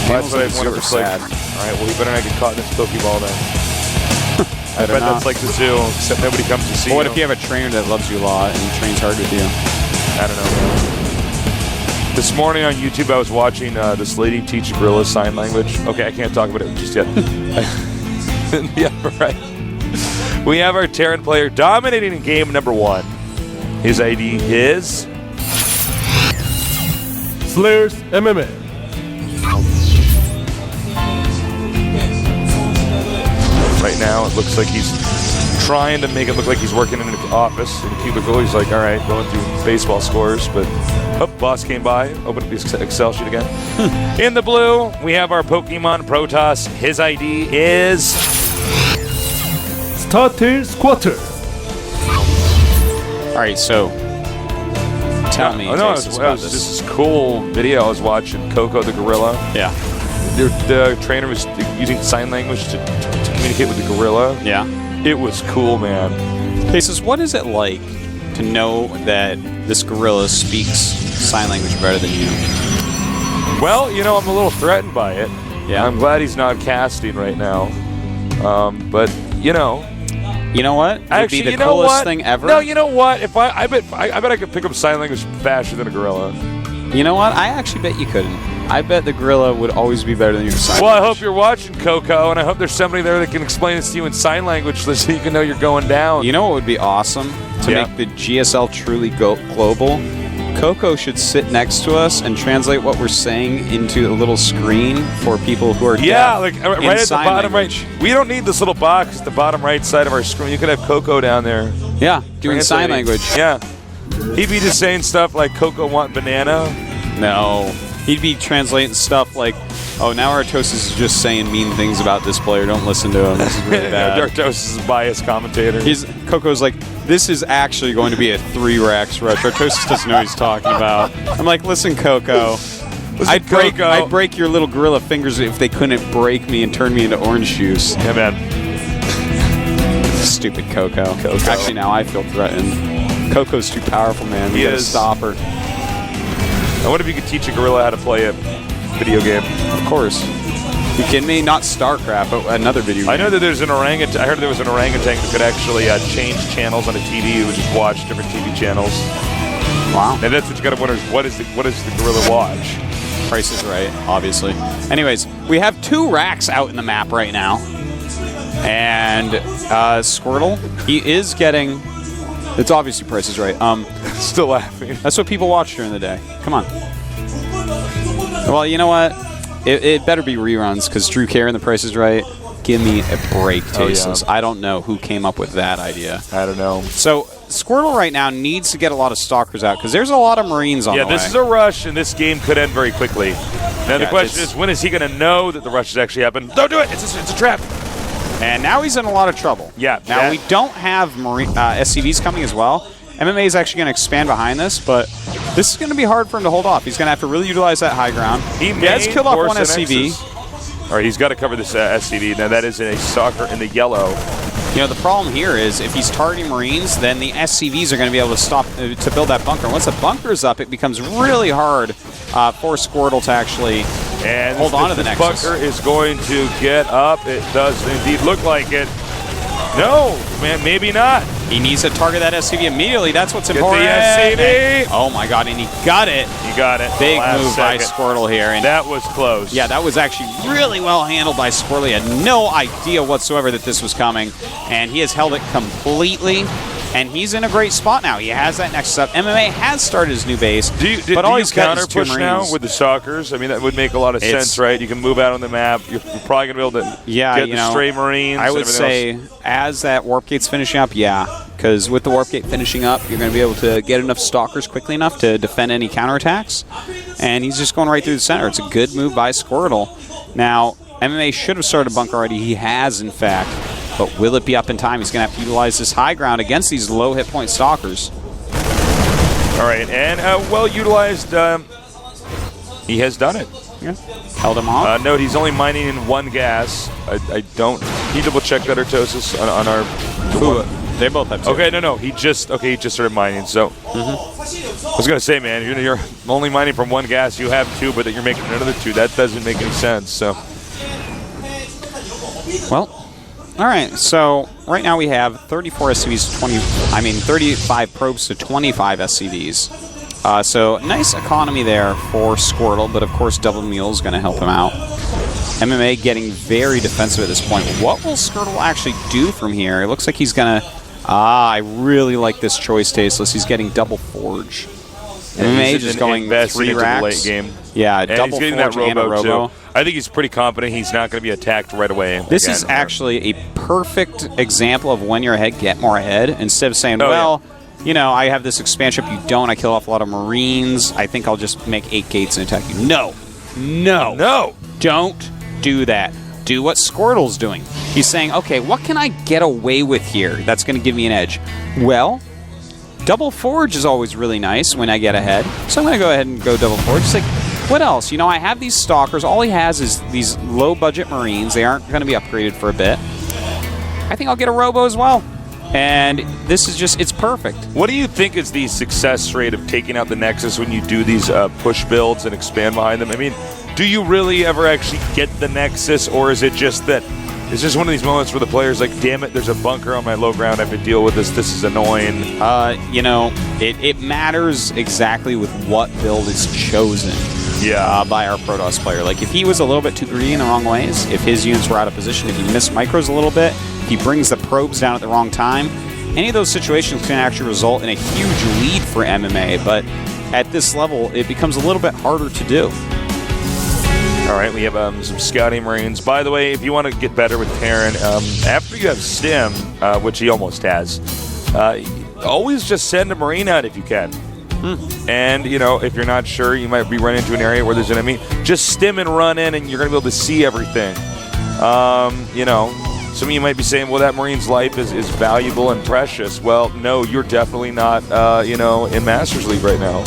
That's what I wanted to play. All right, well, he better not get caught in this Pokeball then. I bet that's like the zoo, except nobody comes to see you. What if you have a trainer that loves you a lot and he trains hard with you? I don't know. This morning on YouTube, I was watching this lady teach gorilla sign language. Okay, I can't talk about it just yet. Yeah, right. We have our Terran player dominating in game number 1. His ID is Slayers MMA. Right now, it looks like he's trying to make it look like he's working in an office in a cubicle. He's like, all right, going through baseball scores, but boss came by, opened up his Excel sheet again. In the blue, we have our Pokemon Protoss. His ID is Squirtle. All right, so tell me. This is cool video I was watching. Coco the gorilla. Yeah. The trainer was using sign language to communicate with the gorilla. Yeah. It was cool, man. Faces, what is it like to know that this gorilla speaks sign language better than you? Well, you know, I'm a little threatened by it. Yeah. I'm glad he's not casting right now. But, you know. You know what? It would be the you know coolest what? thing ever. No, you know what? If I bet I could pick up sign language faster than a gorilla. You know what? I actually bet you couldn't. I bet the gorilla would always be better than your sign language. Well, I hope you're watching, Coco, and I hope there's somebody there that can explain this to you in sign language so you can know you're going down. You know what would be awesome? To make the GSL truly global? Coco should sit next to us and translate what we're saying into a little screen for people who are deaf. Like right at the bottom right. We don't need this little box at the bottom right side of our screen. You could have Coco down there. Yeah, doing sign language. Yeah. He'd be just saying stuff like Coco want banana. No. He'd be translating stuff like, oh, now Artosis is just saying mean things about this player. Don't listen to him. This is really bad. Artosis is a biased commentator. Coco's like, this is actually going to be a 3-Rax rush. Artosis doesn't know what he's talking about. I'm like, listen, Coco. I'd break your little gorilla fingers if they couldn't break me and turn me into orange juice. Yeah, man. Stupid Coco. Actually, now I feel threatened. Coco's too powerful, man. We gotta stop her. I wonder if you could teach a gorilla how to play a video game. Of course. You kidding me? Not StarCraft, but another video game. I know that there's an orangutan. I heard there was an orangutan that could actually change channels on a TV. You would just watch different TV channels. Wow. And that's what you got to wonder is what does the gorilla watch? Price is Right, obviously. Anyways, we have 2 racks out in the map right now. And Squirtle, he is getting... It's obviously Price is Right. Still laughing. That's what people watch during the day. Come on. Well, you know what? It better be reruns, because Drew Carey and The Price is Right. Give me a break, Tasteless. Oh, yeah. I don't know who came up with that idea. I don't know. So Squirtle right now needs to get a lot of stalkers out, because there's a lot of Marines on the way. Yeah, this is a rush, and this game could end very quickly. Now, the question is, when is he going to know that the rush has actually happened? Don't do it! It's a trap! And now he's in a lot of trouble. Yeah. Now, we don't have SCVs coming as well. MMA is actually going to expand behind this, but this is going to be hard for him to hold off. He's going to have to really utilize that high ground. He has killed off one SCV. All right, he's got to cover this SCV. Now, that is a stalker in the yellow. You know, the problem here is if he's targeting Marines, then the SCVs are going to be able to stop to build that bunker. Once the bunker's up, it becomes really hard for Squirtle to actually hold on to the Nexus. Bunker is going to get up. It does indeed look like it. No, man, maybe not. He needs to target that SCV immediately. That's what's important. Get the SCV. Oh, my God, and he got it. He got it. Big move by Squirtle here. And that was close. Yeah, that was actually really well handled by Squirtle. He had no idea whatsoever that this was coming, and he has held it completely. And he's in a great spot now. He has that Nexus up. MMA has started his new base. Do you counter push now with the stalkers? I mean, that would make a lot of sense, right? You can move out on the map. You're probably going to be able to get the stray Marines. I would say as that Warp Gate's finishing up, yeah. Because with the Warp Gate finishing up, you're going to be able to get enough stalkers quickly enough to defend any counterattacks. And he's just going right through the center. It's a good move by Squirtle. Now, MMA should have started a bunker already. He has, in fact. But will it be up in time? He's going to have to utilize this high ground against these low hit point stalkers. All right, and well utilized. He has done it. Yeah. Held him off. Note he's only mining in 1 gas. I don't. Can you double check that, Artosis, on our They both have 2. Okay, no. He just started mining. So I was gonna say, man, you're only mining from 1 gas. You have 2, but you're making another 2. That doesn't make any sense. So, well, all right. So right now we have 34 SCVs, 35 probes to 25 SCVs. So nice economy there for Squirtle, but of course Double Mule is going to help him out. MMA getting very defensive at this point. What will Squirtle actually do from here? It looks like he's going to... I really like this choice, Tasteless. He's getting Double Forge. MMA just going 3 racks. Late game. Yeah, and Double he's Forge and a Robo. Too. I think he's pretty confident he's not going to be attacked right away. This is actually a perfect example of when you're ahead, get more ahead. Instead of saying, I have this expansion. If you don't, I kill off a lot of Marines. I think I'll just make 8 gates and attack you. No. Don't do that. Do what Squirtle's doing. He's saying, okay, what can I get away with here that's going to give me an edge? Well, Double Forge is always really nice when I get ahead. So I'm going to go ahead and go Double Forge. It's like, what else? I have these Stalkers. All he has is these low-budget Marines. They aren't going to be upgraded for a bit. I think I'll get a Robo as well. And this is just, it's perfect. What do you think is the success rate of taking out the Nexus when you do these push builds and expand behind them? I mean, do you really ever actually get the Nexus, or is it just that it's just one of these moments where the player's like, damn it, there's a bunker on my low ground, I have to deal with this, this is annoying? It matters exactly with what build is chosen by our Protoss player. Like, if he was a little bit too greedy in the wrong ways, if his units were out of position, if he missed micros a little bit, if he brings the probes down at the wrong time, any of those situations can actually result in a huge lead for MMA, but at this level, it becomes a little bit harder to do. All right, we have some Scouting Marines. By the way, if you want to get better with Terran, after you have Stim, which he almost has, always just send a Marine out if you can. And, if you're not sure, you might be running into an area where there's an enemy. Just Stim and run in, and you're going to be able to see everything. Some of you might be saying, well, that Marine's life is valuable and precious. Well, no, you're definitely not, in Masters League right now.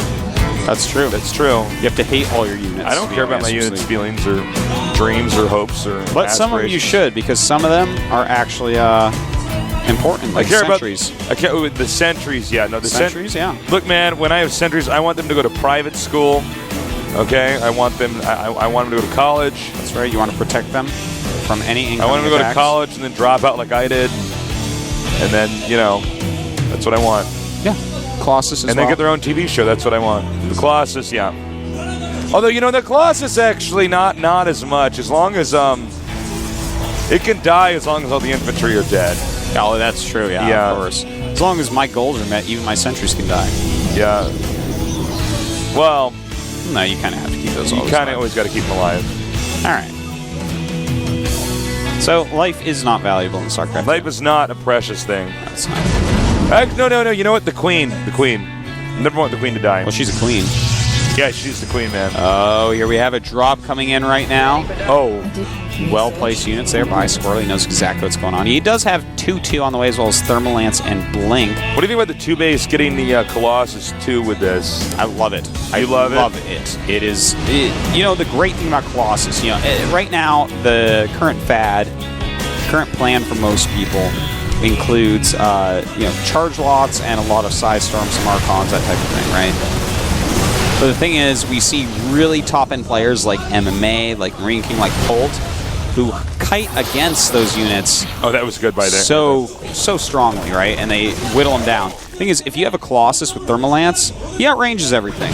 That's true. That's true. You have to hate all your units. I don't care about my units' feelings or dreams or hopes or But some of you should, because some of them are actually important, like sentries. I care about the sentries, yeah. No, the sentries, yeah. Look, man, when I have sentries, I want them to go to private school. Okay? I want them I want them to go to college. That's right. You want to protect them from any incoming I want them to attacks. go to college and then drop out like I did. And then, that's what I want. Yeah. Colossus as well. And they get their own TV show. That's what I want. The Colossus, yeah. Although, the Colossus actually not as much. As long as it can die as long as all the infantry are dead. Oh, that's true, yeah, of course. As long as my goals are met, even my sentries can die. Yeah. Well, no, you kind of have to keep those. You kind of always got to keep them alive. All right. So life is not valuable in StarCraft. Life is not a precious thing. That's not. No. You know what? The Queen. Never want the Queen to die. Well, she's a queen. Yeah, she's the Queen, man. Oh, here we have a drop coming in right now. Oh. Well-placed units there by Squirtle. He knows exactly what's going on. He does have 2-2 on the way, as well as Thermal Lance and Blink. What do you think about the 2-base getting the Colossus 2 with this? I love it. I love it. It is, the great thing about Colossus, right now, the current current plan for most people includes, charge lots and a lot of Side Storms, some Archons, that type of thing, right? But the thing is, we see really top-end players like MMA, like Marine King, like Colt, who kite against those units. Oh, that was good by there. So strongly, right? And they whittle them down. The thing is, if you have a Colossus with Thermal Lance, he outranges everything.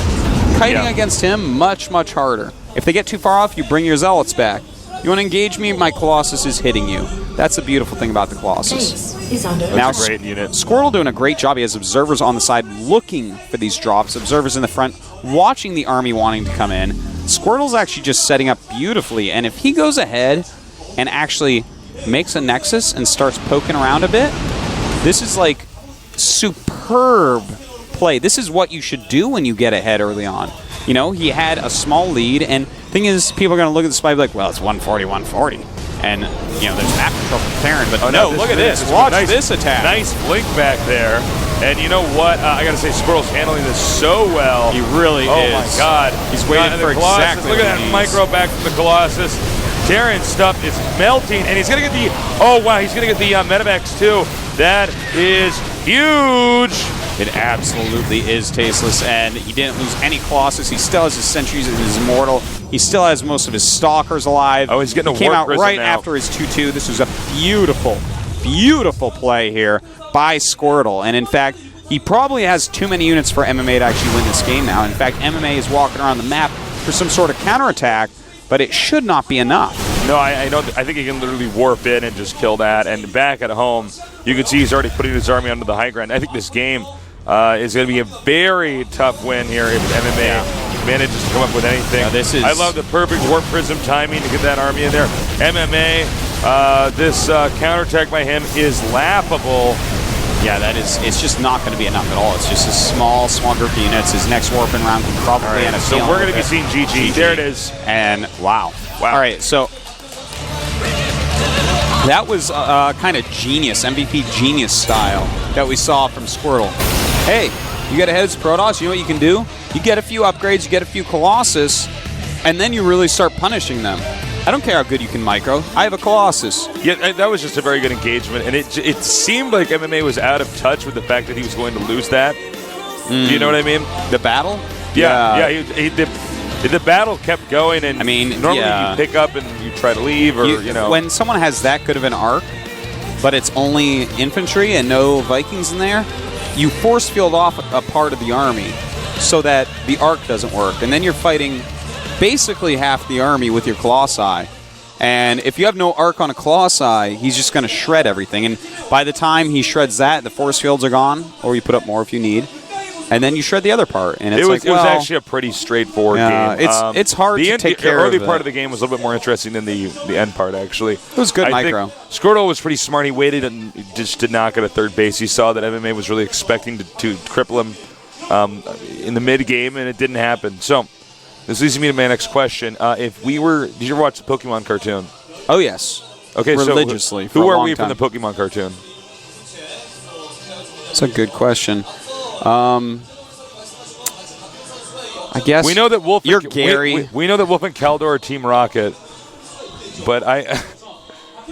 Kiting against him, much, much harder. If they get too far off, you bring your Zealots back. You want to engage me? My Colossus is hitting you. That's the beautiful thing about the Colossus. Now, that's a great unit. Squirtle doing a great job. He has observers on the side looking for these drops, observers in the front watching the army wanting to come in. Squirtle's actually just setting up beautifully, and if he goes ahead and actually makes a Nexus and starts poking around a bit, this is like superb play. This is what you should do when you get ahead early on. He had a small lead, and thing is, people are going to look at the spy and be like, well, it's 140, 140. And, there's map control from Terran, but look at this. Watch this attack. Nice blink back there. And you know what? I got to say, Squirtle's handling this so well. He really is. Oh, my God. He's waiting for exactly Look at that micro back from the Colossus. Darren's stuff is melting, and he's going to get the, oh wow, he's going to get the Medivacs too. That is huge. It absolutely is tasteless, and he didn't lose any Colossus. He still has his sentries and his immortal. He still has most of his stalkers alive. Oh, he's getting a He came warp out prism right now. after his 2-2. This was a beautiful, beautiful play here by Squirtle. And in fact, he probably has too many units for MMA to actually win this game now. In fact, MMA is walking around the map for some sort of counterattack, but it should not be enough. No, I know. I think he can literally warp in and just kill that. And back at home, you can see he's already putting his army onto the high ground. I think this game is going to be a very tough win here if MMA manages to come up with anything. I love the perfect warp prism timing to get that army in there. MMA, this counterattack by him is laughable. Yeah, it's just not going to be enough at all. It's just a small group of units. His next warping round can probably end up. So we're going to be seeing GG. There it is. And wow. All right, so that was kind of genius, MVP genius style that we saw from Squirtle. Hey, you get ahead of Protoss, you know what you can do? You get a few upgrades, you get a few Colossus, and then you really start punishing them. I don't care how good you can micro. I have a Colossus. Yeah, that was just a very good engagement, and it seemed like MMA was out of touch with the fact that he was going to lose that. Do you know what I mean? The battle? Yeah. The battle kept going, and I mean, normally you pick up and you try to leave, or you know. When someone has that good of an arc, but it's only infantry and no Vikings in there, you force field off a part of the army so that the arc doesn't work, and then you're fighting basically half the army with your Colossi. And if you have no arc on a Colossi, he's just going to shred everything. And by the time he shreds that, the force fields are gone, or you put up more if you need. And then you shred the other part. And it was actually a pretty straightforward game. It's hard to take care of. The early part of the game was a little bit more interesting than the end part, actually. It was good micro. Think Squirtle was pretty smart. He waited and just did not get a third base. He saw that MMA was really expecting to cripple him in the mid-game, and it didn't happen. So this leads me to my next question. Did you ever watch the Pokemon cartoon? Oh, yes. Okay, religiously. So who are we from the Pokemon cartoon? That's a good question. I guess we know that Wolf. You're Gary. We know that Wolf and Kaldor are Team Rocket, but I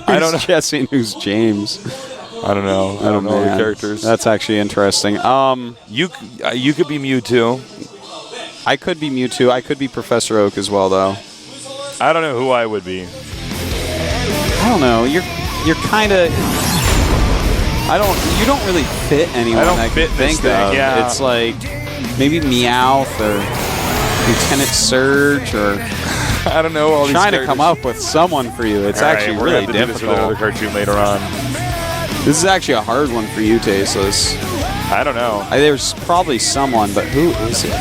don't know. Guessing who's James. I don't know. I don't know the characters. That's actually interesting. You could be Mewtwo. I could be Mewtwo. I could be Professor Oak as well, though. I don't know who I would be. I don't know. You're kind of. You don't really fit anyone. I don't I fit can think this thing, of. yeah. It's like maybe Meowth or Lieutenant Surge or. I don't know all these Trying characters. to come up with someone for you. It's actually we're really gonna have to do this with another difficult. cartoon later on. This is actually a hard one for you, Tasteless. I don't know. There's probably someone, but who is it?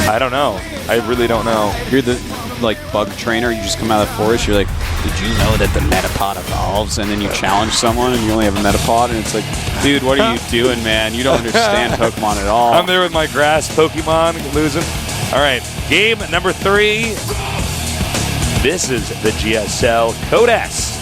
I don't know. I really don't know. You're the bug trainer. You just come out of the forest. You're like, did you know that the Metapod evolves? And then you challenge someone, and you only have a Metapod, and it's like, dude, what are you doing, man? You don't understand Pokemon at all. I'm there with my grass Pokemon losing. All right, game number 3. This is the GSL Code S.